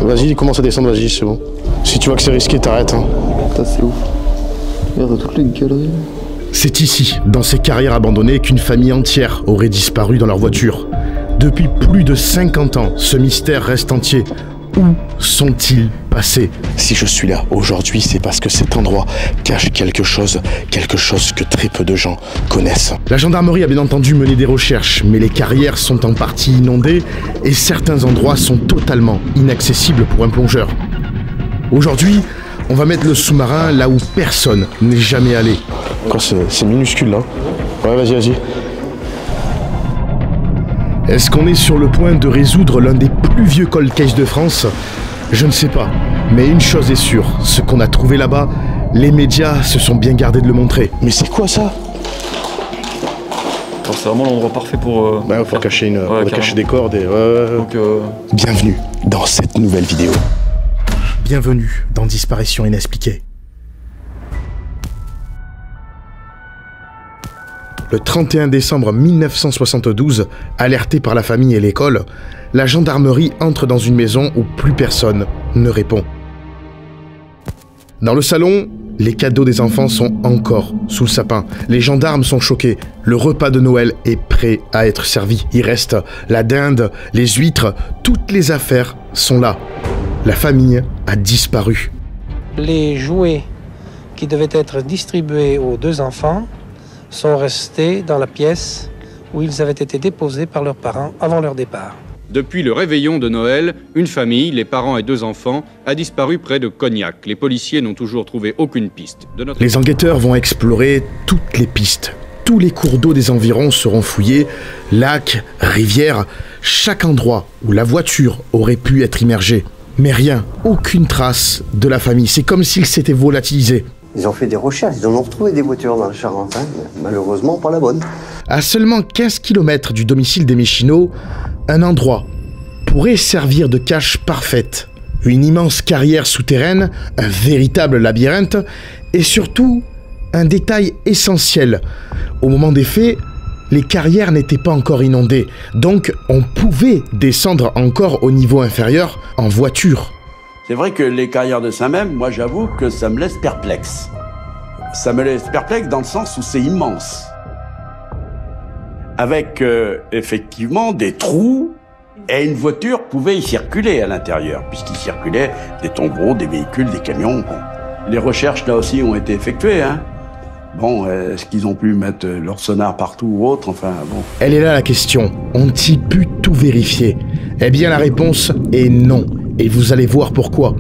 Vas-y, commence à descendre, vas-y, c'est bon. Si tu vois que c'est risqué, t'arrêtes. Hein. Putain, c'est ouf. Regarde toutes les galeries. C'est ici, dans ces carrières abandonnées, qu'une famille entière aurait disparu dans leur voiture. Depuis plus de 50 ans, ce mystère reste entier. Où sont-ils passés? Si je suis là aujourd'hui, c'est parce que cet endroit cache quelque chose que très peu de gens connaissent. La gendarmerie a bien entendu mené des recherches, mais les carrières sont en partie inondées et certains endroits sont totalement inaccessibles pour un plongeur. Aujourd'hui, on va mettre le sous-marin là où personne n'est jamais allé. C'est minuscule là. Ouais, vas-y. Est-ce qu'on est sur le point de résoudre l'un des plus vieux cold cases de France? Je ne sais pas. Mais une chose est sûre, ce qu'on a trouvé là-bas, les médias se sont bien gardés de le montrer. Mais c'est quoi ça? C'est vraiment l'endroit parfait pour... faut cacher, cacher des cordes et... Donc, Bienvenue dans cette nouvelle vidéo. Bienvenue dans Disparition inexpliquée. Le 31 décembre 1972, alerté par la famille et l'école, la gendarmerie entre dans une maison où plus personne ne répond. Dans le salon, les cadeaux des enfants sont encore sous le sapin. Les gendarmes sont choqués. Le repas de Noël est prêt à être servi. Il reste la dinde, les huîtres, toutes les affaires sont là. La famille a disparu. Les jouets qui devaient être distribués aux deux enfants sont restés dans la pièce où ils avaient été déposés par leurs parents avant leur départ. Depuis le réveillon de Noël, une famille, les parents et deux enfants, a disparu près de Cognac. Les policiers n'ont toujours trouvé aucune piste. Les enquêteurs vont explorer toutes les pistes. Tous les cours d'eau des environs seront fouillés, lacs, rivières, chaque endroit où la voiture aurait pu être immergée. Mais rien, aucune trace de la famille. C'est comme s'ils s'étaient volatilisés. Ils ont fait des recherches, ils en ont retrouvé des voitures dans la Charente, hein, mais malheureusement pas la bonne. À seulement 15 km du domicile des Méchinots, un endroit pourrait servir de cache parfaite. Une immense carrière souterraine, un véritable labyrinthe, et surtout, un détail essentiel. Au moment des faits, les carrières n'étaient pas encore inondées, donc on pouvait descendre encore au niveau inférieur en voiture. C'est vrai que les carrières de Saint-Même, moi j'avoue que ça me laisse perplexe. Ça me laisse perplexe dans le sens où c'est immense. Avec effectivement des trous, et une voiture pouvait y circuler à l'intérieur, puisqu'il circulait des tombereaux, des véhicules, des camions. Bon. Les recherches là aussi ont été effectuées. Hein. Bon, est-ce qu'ils ont pu mettre leur sonar partout ou autre? Enfin, bon. Elle est là la question. Ont-ils pu tout vérifier? Eh bien la réponse est non. Et vous allez voir pourquoi.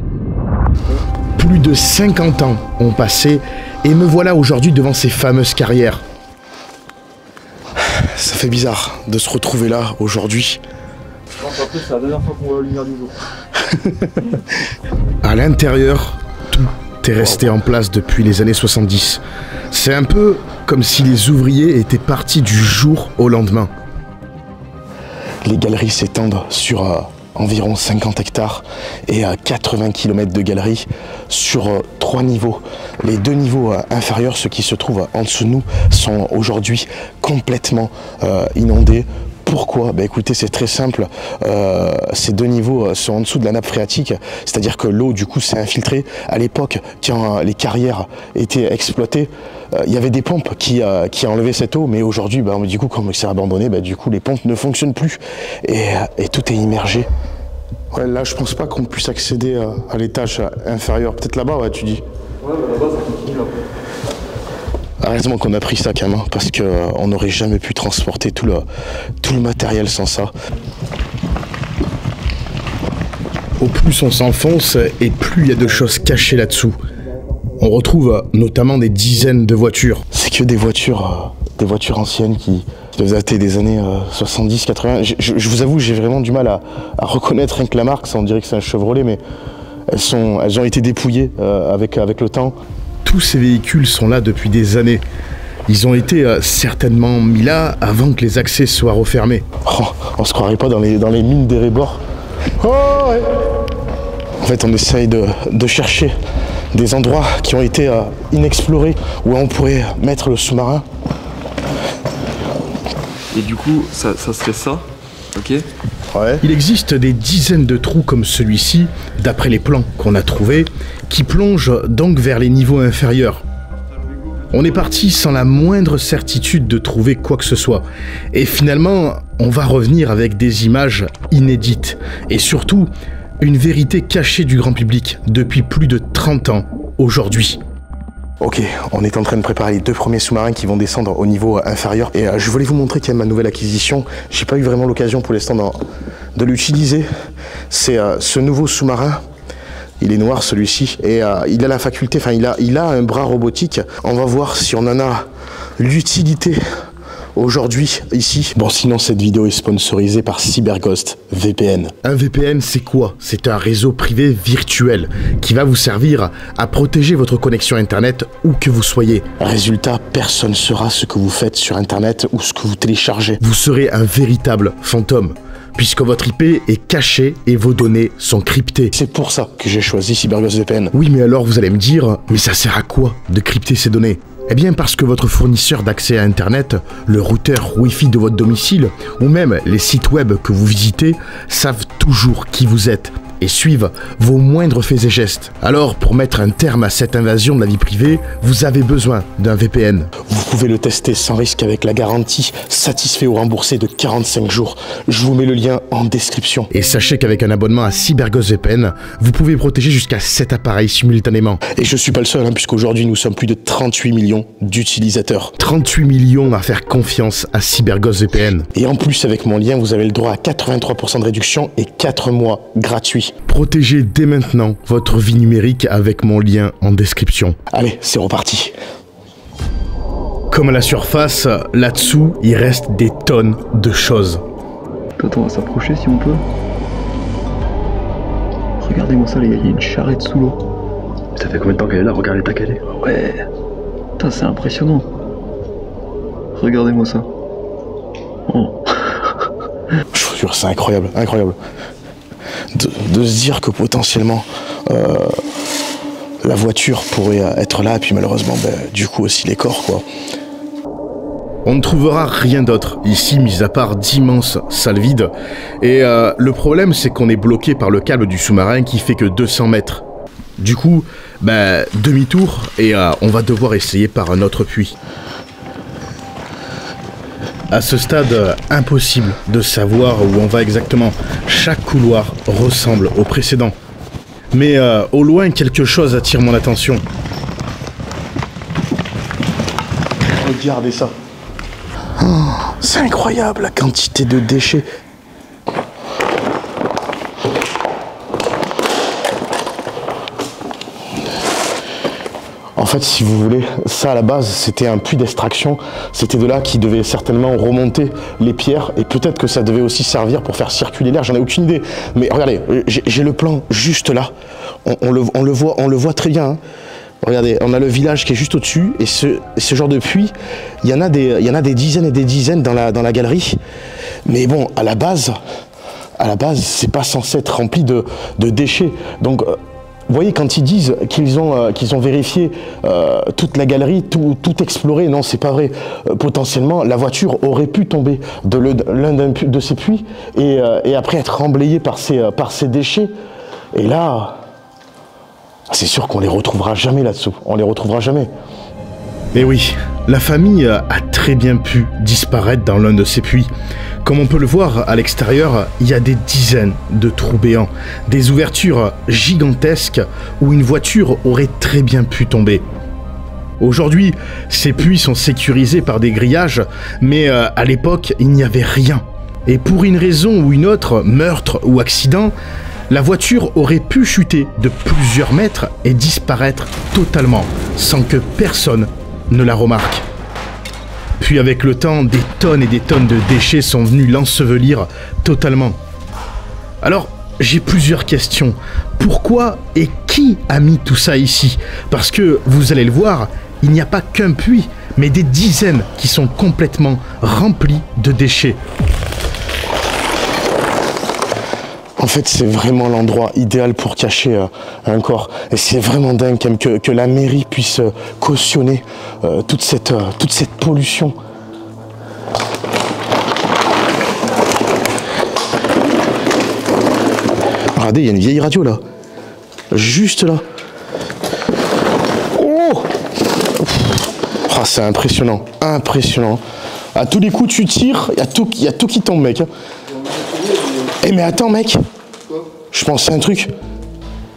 Plus de 50 ans ont passé et me voilà aujourd'hui devant ces fameuses carrières. Ça fait bizarre de se retrouver là aujourd'hui. c'est la dernière fois qu'on voit la lumière du jour. À l'intérieur, tout est resté en place depuis les années 70. C'est un peu comme si les ouvriers étaient partis du jour au lendemain. Les galeries s'étendent sur environ 50 hectares et 80 km de galeries sur 3 niveaux. Les 2 niveaux inférieurs, ceux qui se trouvent en dessous de nous, sont aujourd'hui complètement inondés. Pourquoi? Écoutez, c'est très simple. Ces 2 niveaux sont en dessous de la nappe phréatique, c'est-à-dire que l'eau du coup s'est infiltrée. À l'époque, quand les carrières étaient exploitées, il y avait des pompes qui enlevaient cette eau, mais aujourd'hui, du coup, comme c'est abandonné, du coup, les pompes ne fonctionnent plus et tout est immergé. Ouais, là, je pense pas qu'on puisse accéder à l'étage inférieur. Peut-être là-bas, ouais, tu dis. Ouais, là-bas, ça continue là. Heureusement qu'on a pris ça quand même, parce qu'on n'aurait jamais pu transporter tout le matériel sans ça. Au plus on s'enfonce, et plus il y a de choses cachées là-dessous. On retrouve notamment des dizaines de voitures. C'est que des voitures anciennes qui doivent dater des années 70-80. Je vous avoue, j'ai vraiment du mal à reconnaître rien que la marque. Ça, on dirait que c'est un Chevrolet, mais elles ont été dépouillées avec le temps. Tous ces véhicules sont là depuis des années. Ils ont été certainement mis là avant que les accès soient refermés. Oh, on se croirait pas dans les mines d'Erebor. Oh, ouais. En fait, on essaye de chercher des endroits qui ont été inexplorés, où on pourrait mettre le sous-marin. Et du coup, ça serait ça, ok? Ouais. Il existe des dizaines de trous comme celui-ci, d'après les plans qu'on a trouvés, qui plongent donc vers les niveaux inférieurs. On est parti sans la moindre certitude de trouver quoi que ce soit. Et finalement, on va revenir avec des images inédites. Et surtout, une vérité cachée du grand public depuis plus de 30 ans aujourd'hui. Ok, on est en train de préparer les 2 premiers sous-marins qui vont descendre au niveau inférieur. Et je voulais vous montrer quand même ma nouvelle acquisition. J'ai pas eu vraiment l'occasion pour l'instant de l'utiliser. C'est ce nouveau sous-marin. Il est noir celui-ci et il a la faculté, enfin il a un bras robotique. On va voir si on en a l'utilité aujourd'hui ici. Bon, sinon cette vidéo est sponsorisée par CyberGhost VPN. Un VPN, c'est quoi? C'est un réseau privé virtuel qui va vous servir à protéger votre connexion internet où que vous soyez. Résultat, personne ne saura ce que vous faites sur internet ou ce que vous téléchargez. Vous serez un véritable fantôme, puisque votre IP est cachée et vos données sont cryptées. C'est pour ça que j'ai choisi CyberGhost VPN. Oui, mais alors vous allez me dire, mais ça sert à quoi de crypter ces données? Eh bien parce que votre fournisseur d'accès à Internet, le routeur Wi-Fi de votre domicile, ou même les sites web que vous visitez, savent toujours qui vous êtes et suivent vos moindres faits et gestes. Alors, pour mettre un terme à cette invasion de la vie privée, vous avez besoin d'un VPN. Vous pouvez le tester sans risque avec la garantie satisfait ou remboursé de 45 jours. Je vous mets le lien en description. Et sachez qu'avec un abonnement à CyberGhost VPN, vous pouvez protéger jusqu'à 7 appareils simultanément. Et je suis pas le seul, puisqu'aujourd'hui nous sommes plus de 38 millions d'utilisateurs. 38 millions à faire confiance à CyberGhost VPN. Et en plus, avec mon lien, vous avez le droit à 83% de réduction et 4 mois gratuits. Protégez dès maintenant votre vie numérique avec mon lien en description. Allez, c'est reparti. Comme à la surface, là-dessous, il reste des tonnes de choses. Attends, on va s'approcher si on peut. Regardez-moi ça les gars, il y a une charrette sous l'eau. Ça fait combien de temps qu'elle est là? Regarde l'état qu'elle est. Ouais. Putain, c'est impressionnant. Regardez-moi ça. Oh. Je vous jure, c'est incroyable, incroyable. De se dire que potentiellement la voiture pourrait être là, et puis malheureusement, du coup aussi les corps, quoi. On ne trouvera rien d'autre ici, mis à part d'immenses salles vides. Et le problème, c'est qu'on est bloqué par le câble du sous-marin qui fait que 200 mètres. Du coup, demi-tour, et on va devoir essayer par un autre puits. À ce stade, impossible de savoir où on va exactement. Chaque couloir ressemble au précédent. Mais au loin, quelque chose attire mon attention. Regardez ça. Oh, c'est incroyable la quantité de déchets. En fait, si vous voulez, ça à la base, c'était un puits d'extraction. C'était de là qui devait certainement remonter les pierres. Et peut-être que ça devait aussi servir pour faire circuler l'air. J'en ai aucune idée. Mais regardez, j'ai le plan juste là. On le voit très bien. Regardez, on a le village qui est juste au-dessus. Et ce genre de puits, il y en a des dizaines et des dizaines dans la galerie. Mais bon, à la base, c'est pas censé être rempli de déchets. Donc, vous voyez, quand ils disent qu'ils ont vérifié toute la galerie, tout exploré, non, c'est pas vrai. Potentiellement, la voiture aurait pu tomber de l'un de ces puits et après être remblayée par ces déchets. Et là, c'est sûr qu'on les retrouvera jamais là-dessous. On les retrouvera jamais. Et oui, la famille a très bien pu disparaître dans l'un de ces puits. Comme on peut le voir à l'extérieur, il y a des dizaines de trous béants, des ouvertures gigantesques où une voiture aurait très bien pu tomber. Aujourd'hui, ces puits sont sécurisés par des grillages, mais à l'époque, il n'y avait rien. Et pour une raison ou une autre, meurtre ou accident, la voiture aurait pu chuter de plusieurs mètres et disparaître totalement, sans que personne ne la remarque. Puis avec le temps, des tonnes et des tonnes de déchets sont venus l'ensevelir totalement. Alors, j'ai plusieurs questions. Pourquoi et qui a mis tout ça ici? Parce que, vous allez le voir, il n'y a pas qu'un puits, mais des dizaines qui sont complètement remplis de déchets. En fait, c'est vraiment l'endroit idéal pour cacher un corps. Et c'est vraiment dingue quand même que la mairie puisse cautionner toute cette pollution. Regardez, il y a une vieille radio là. Juste là. Oh, oh, c'est impressionnant. Impressionnant. À tous les coups tu tires, il y a tout qui tombe mec. Eh mais attends mec. Je pensais à un truc.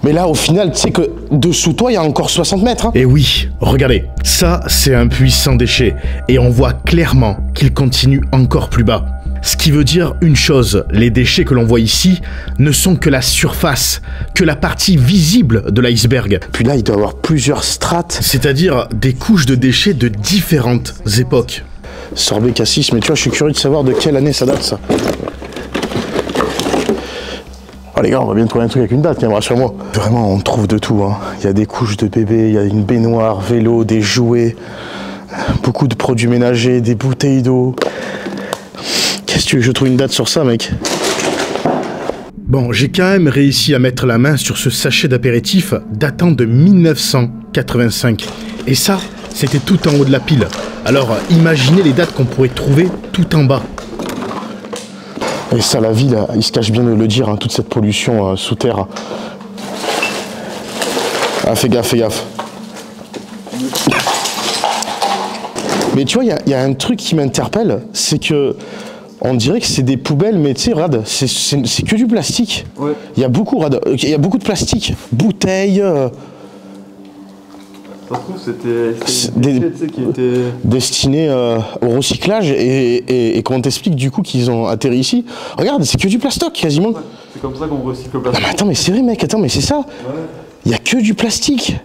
Mais là, au final, tu sais que dessous toi, il y a encore 60 mètres. Hein. Et oui, regardez, ça, c'est un puits sans déchets. Et on voit clairement qu'il continue encore plus bas. Ce qui veut dire une chose, les déchets que l'on voit ici ne sont que la surface, que la partie visible de l'iceberg. Puis là, il doit y avoir plusieurs strates. C'est-à-dire des couches de déchets de différentes époques. Sorbet Cassis, mais tu vois, je suis curieux de savoir de quelle année ça date, ça. Oh les gars, on va bien trouver un truc avec une date, rassure-moi. Vraiment, on trouve de tout. Hein. Il y a des couches de bébés, il y a une baignoire, vélo, des jouets, beaucoup de produits ménagers, des bouteilles d'eau. Qu'est-ce que tu veux que je trouve une date sur ça, mec? Bon, j'ai quand même réussi à mettre la main sur ce sachet d'apéritif datant de 1985. Et ça, c'était tout en haut de la pile. Alors, imaginez les dates qu'on pourrait trouver tout en bas. Et ça, la ville, il se cache bien de le dire, hein, toute cette pollution sous terre. Ah, fais gaffe, fais gaffe. Mais tu vois, il y a un truc qui m'interpelle, c'est que on dirait que c'est des poubelles, mais tu sais, regarde, c'est que du plastique. Ouais. Il y a beaucoup de plastique, bouteilles. Ça se trouve, c'était des déchets qui étaient destinés au recyclage et comment t'expliques du coup qu'ils ont atterri ici? Regarde, c'est que du plastoc quasiment. Ouais, c'est comme ça qu'on recycle le plastique. Ah, mais attends, mais c'est vrai mec, attends, mais c'est ça. Il y a que du plastique.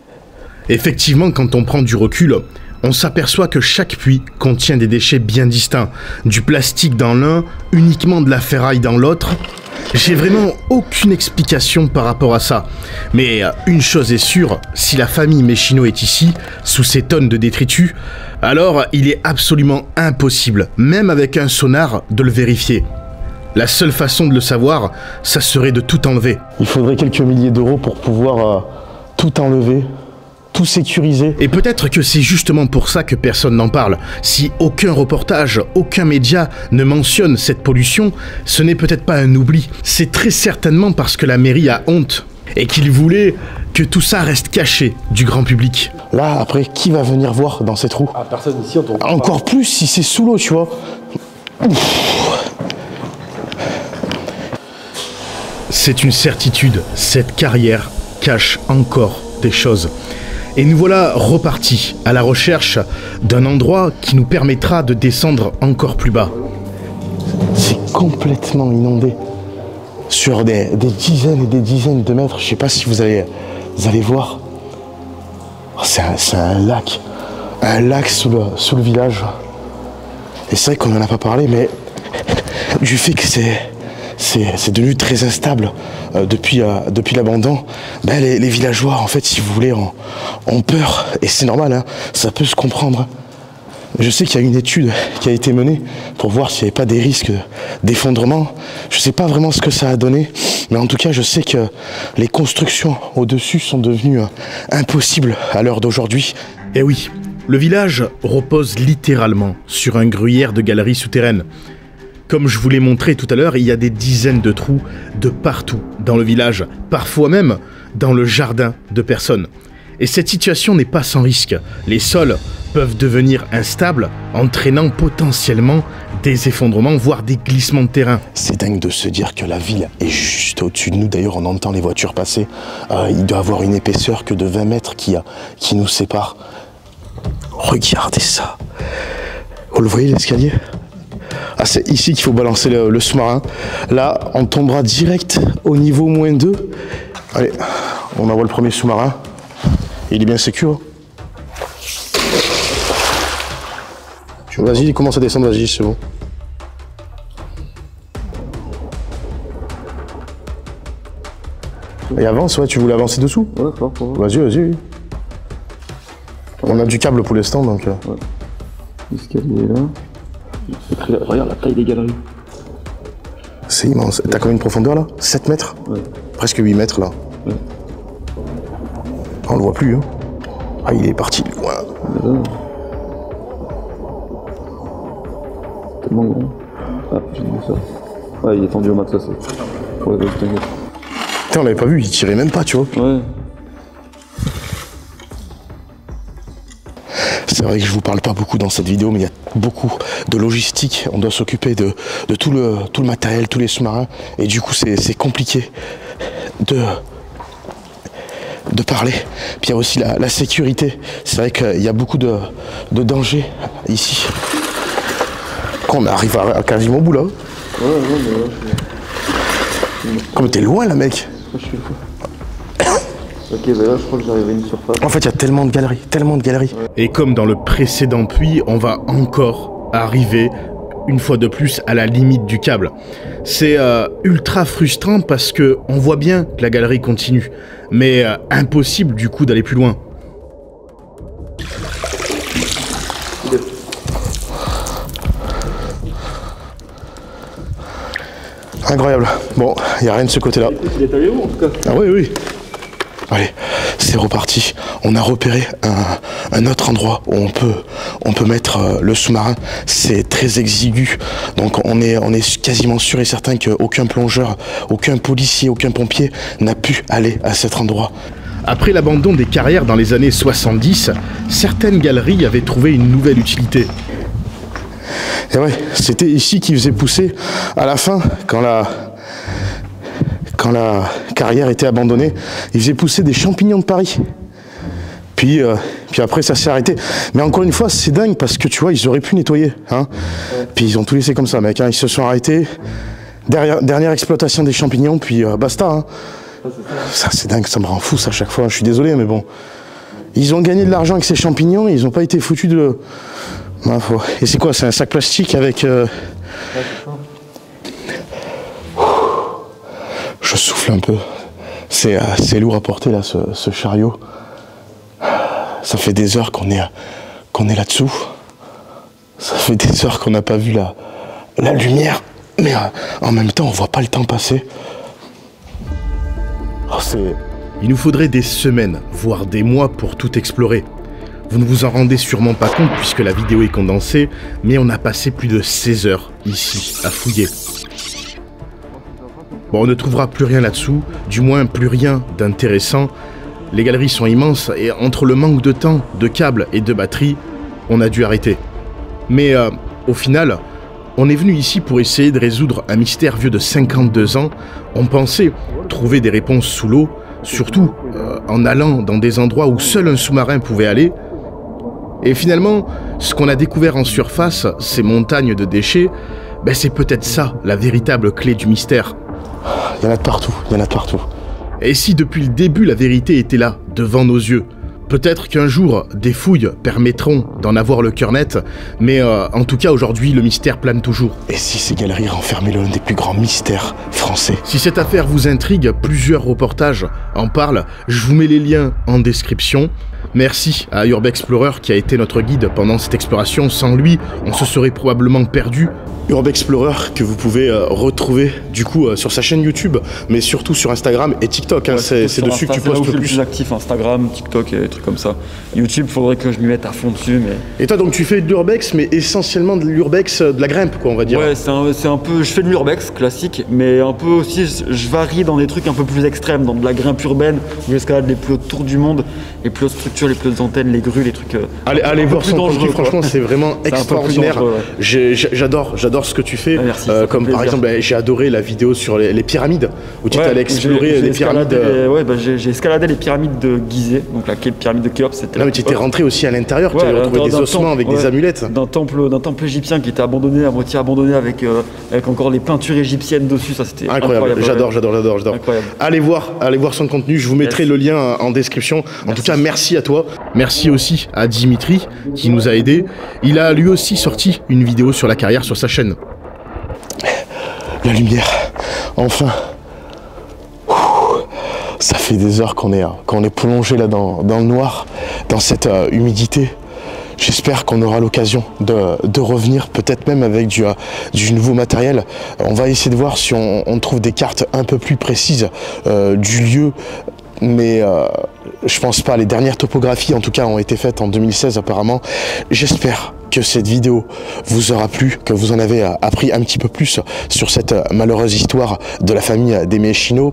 Effectivement, quand on prend du recul, on s'aperçoit que chaque puits contient des déchets bien distincts. Du plastique dans l'un, uniquement de la ferraille dans l'autre. J'ai vraiment aucune explication par rapport à ça. Mais une chose est sûre, si la famille Méchineau est ici, sous ces tonnes de détritus, alors il est absolument impossible, même avec un sonar, de le vérifier. La seule façon de le savoir, ça serait de tout enlever. Il faudrait quelques milliers d'euros pour pouvoir tout enlever. Tout sécurisé. Et peut-être que c'est justement pour ça que personne n'en parle. Si aucun reportage, aucun média ne mentionne cette pollution, ce n'est peut-être pas un oubli. C'est très certainement parce que la mairie a honte et qu'il voulait que tout ça reste caché du grand public. Là, après, qui va venir voir dans ces trous? Personne ici, on encore plus si c'est sous l'eau, tu vois. C'est une certitude, cette carrière cache encore des choses. Et nous voilà repartis à la recherche d'un endroit qui nous permettra de descendre encore plus bas. C'est complètement inondé. Sur des dizaines et des dizaines de mètres. Je sais pas si vous allez voir. Oh, c'est un lac. Un lac sous le village. Et c'est vrai qu'on n'en a pas parlé, mais du fait que c'est devenu très instable depuis l'abandon, ben les villageois, en fait, si vous voulez, ont peur. Et c'est normal, hein, ça peut se comprendre. Je sais qu'il y a une étude qui a été menée pour voir s'il n'y avait pas des risques d'effondrement. Je ne sais pas vraiment ce que ça a donné, mais en tout cas, je sais que les constructions au-dessus sont devenues impossibles à l'heure d'aujourd'hui. Eh oui, le village repose littéralement sur un gruyère de galeries souterraines. Comme je vous l'ai montré tout à l'heure, il y a des dizaines de trous de partout dans le village, parfois même dans le jardin de personnes. Et cette situation n'est pas sans risque. Les sols peuvent devenir instables, entraînant potentiellement des effondrements, voire des glissements de terrain. C'est dingue de se dire que la ville est juste au-dessus de nous. D'ailleurs, on entend les voitures passer. Il doit y avoir une épaisseur que de 20 mètres qui nous sépare. Regardez ça. Vous le voyez, l'escalier ? Ah, c'est ici qu'il faut balancer le sous-marin. Là, on tombera direct au niveau -2. Allez, on envoie le premier sous-marin. Il est bien sécure. Vas-y, il commence à descendre, vas-y, c'est bon. Et avance, ouais, tu voulais avancer dessous? Ouais, fort. Vas-y, vas-y. On a du câble pour l'instant, donc... Ouais. L'escalier est là. Regarde la taille des galeries. C'est immense. T'as combien de profondeur là? 7 mètres? Ouais. Presque 8 mètres là. Ouais. On le voit plus, hein. Ah, il est parti loin. Tellement grand. Ah, j'ai vu ça. Ouais, il est tendu au max, ça c'est. Ouais, vas-y, t'inquiète. Putain, on l'avait pas vu, il tirait même pas, tu vois. Ouais. C'est vrai que je vous parle pas beaucoup dans cette vidéo, mais il y a beaucoup de logistique. On doit s'occuper de tout le matériel, tous les sous-marins. Et du coup, c'est compliqué de parler. Puis il y a aussi la sécurité. C'est vrai qu'il y a beaucoup de dangers ici. Quand on arrive à quasiment au bout là. Ouais, mais là, Comme t'es loin là, mec. je suis fou. Ok, bah là, je crois que j'arrive à une surface. En fait, il y a tellement de galeries, tellement de galeries. Et comme dans le précédent puits, on va encore arriver une fois de plus à la limite du câble. C'est ultra frustrant parce que on voit bien que la galerie continue, mais impossible du coup d'aller plus loin. Incroyable. Bon, il n'y a rien de ce côté-là. Il est allé où en tout cas? Ah oui, oui. Allez, c'est reparti. On a repéré un autre endroit où on peut mettre le sous-marin. C'est très exigu. Donc on est quasiment sûr et certain qu'aucun plongeur, aucun policier, aucun pompier n'a pu aller à cet endroit. Après l'abandon des carrières dans les années 70, certaines galeries avaient trouvé une nouvelle utilité. Et ouais, c'était ici qu'ils faisaient pousser à la fin, quand la carrière était abandonnée, ils faisaient pousser des champignons de Paris. Puis après ça s'est arrêté. Mais encore une fois, c'est dingue parce que tu vois, ils auraient pu nettoyer. Hein. Puis ils ont tout laissé comme ça, mec. Hein. Ils se sont arrêtés. Dernière exploitation des champignons, puis basta. Hein. Ça c'est dingue, ça me rend fou ça à chaque fois. Je suis désolé, mais bon. Ils ont gagné de l'argent avec ces champignons, et ils n'ont pas été foutus de... Et c'est quoi? C'est un sac plastique avec... Je souffle un peu. C'est lourd à porter là, ce chariot. Ça fait des heures qu'on est là-dessous. Ça fait des heures qu'on n'a pas vu la lumière. Mais en même temps, on voit pas le temps passer. Oh, il nous faudrait des semaines, voire des mois pour tout explorer. Vous ne vous en rendez sûrement pas compte puisque la vidéo est condensée, mais on a passé plus de 16 heures ici à fouiller. Bon, on ne trouvera plus rien là-dessous, du moins plus rien d'intéressant. Les galeries sont immenses et entre le manque de temps, de câbles et de batteries, on a dû arrêter. Mais au final, on est venu ici pour essayer de résoudre un mystère vieux de 52 ans. On pensait trouver des réponses sous l'eau, surtout en allant dans des endroits où seul un sous-marin pouvait aller. Et finalement, ce qu'on a découvert en surface, ces montagnes de déchets, ben c'est peut-être ça, la véritable clé du mystère. Il y en a de partout, il y en a de partout. Et si depuis le début la vérité était là, devant nos yeux? Peut-être qu'un jour, des fouilles permettront d'en avoir le cœur net, mais en tout cas aujourd'hui, le mystère plane toujours. Et si ces galeries renfermaient l'un des plus grands mystères français? Si cette affaire vous intrigue, plusieurs reportages en parlent, je vous mets les liens en description. Merci à Urbex Explorer qui a été notre guide pendant cette exploration. Sans lui, on se serait probablement perdu. Urbex Explorer que vous pouvez retrouver du coup sur sa chaîne YouTube, mais surtout sur Instagram et TikTok. Hein, ouais, c'est dessus que tu postes le plus. Actif, Instagram, TikTok et des trucs comme ça. YouTube, faudrait que je m'y mette à fond dessus. Mais... Et toi donc tu fais de l'urbex, mais essentiellement de l'urbex, de la grimpe quoi on va dire. Ouais, c'est un peu, je fais de l'urbex classique, mais un peu aussi, je varie dans des trucs un peu plus extrêmes, dans de la grimpe urbaine, où j'escalade les plus hautes tours du monde, les plus hautes structures, les plus hautes antennes, les grues, les trucs... Allez voir son contenu, franchement c'est vraiment extraordinaire. Ouais. J'adore ce que tu fais. Merci, comme par exemple, j'ai adoré la vidéo sur les pyramides, où tu allé explorer les pyramides. Ouais, bah, j'ai escaladé les pyramides de Gizeh, donc la pyramide de Khéops. Non mais tu étais rentré aussi à l'intérieur, tu avais retrouvé des ossements avec des amulettes. D'un temple égyptien qui était abandonné, à moitié abandonné, avec encore les peintures égyptiennes dessus, ça c'était incroyable. J'adore. Allez voir son contenu, je vous mettrai le lien en description. En tout cas, merci à toi. Merci aussi à Dimitri qui nous a aidés. Il a lui aussi sorti une vidéo sur la carrière sur sa chaîne. La lumière, enfin. Ça fait des heures qu'on est plongé là dans le noir, dans cette humidité. J'espère qu'on aura l'occasion de revenir, peut-être même avec du nouveau matériel. On va essayer de voir si on trouve des cartes un peu plus précises du lieu. Mais je pense pas, les dernières topographies en tout cas ont été faites en 2016 apparemment. J'espère que cette vidéo vous aura plu, que vous en avez appris un petit peu plus sur cette malheureuse histoire de la famille des Méchino.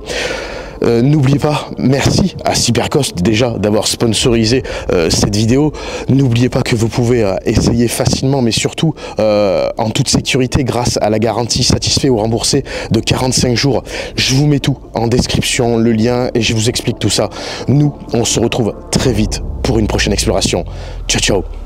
N'oubliez pas, merci à Cybercost déjà d'avoir sponsorisé cette vidéo. N'oubliez pas que vous pouvez essayer facilement, mais surtout en toute sécurité grâce à la garantie satisfait ou remboursé de 45 jours. Je vous mets tout en description, le lien, et je vous explique tout ça. Nous, on se retrouve très vite pour une prochaine exploration. Ciao, ciao.